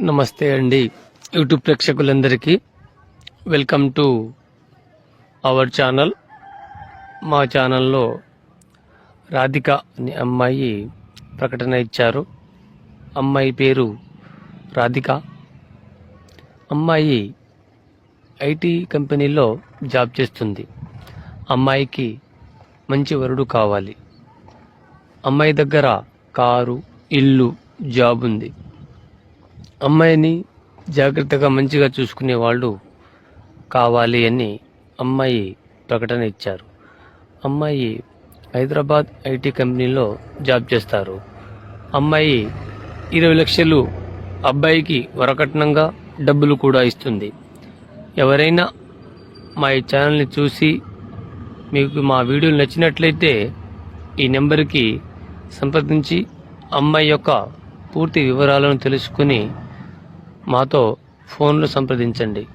నమస్తే అండి యూట్యూబ్ ప్రేక్షకులందరికీ వెల్కమ్ టు అవర్ ఛానల్. మా ఛానల్లో రాధిక అనే అమ్మాయి ప్రకటన ఇచ్చారు. అమ్మాయి పేరు రాధిక. అమ్మాయి ఐటీ కంపెనీలో జాబ్ చేస్తుంది. అమ్మాయికి మంచి వరుడు కావాలి. అమ్మాయి దగ్గర కారు, ఇల్లు, జాబ్ ఉంది. అమ్మాయిని జాగ్రత్తగా మంచిగా చూసుకునే వాళ్ళు కావాలి అని అమ్మాయి ప్రకటన ఇచ్చారు. అమ్మాయి హైదరాబాద్ ఐటీ కంపెనీలో జాబ్ చేస్తారు. అమ్మాయి 20 లక్షలు అబ్బాయికి వరకట్నంగా డబ్బులు కూడా ఇస్తుంది. ఎవరైనా మా ఈ ఛానల్ని చూసి మీకు మా వీడియోలు నచ్చినట్లయితే ఈ నెంబర్కి సంప్రదించి అమ్మాయి యొక్క పూర్తి వివరాలను తెలుసుకుని మాతో ఫోన్లో సంప్రదించండి.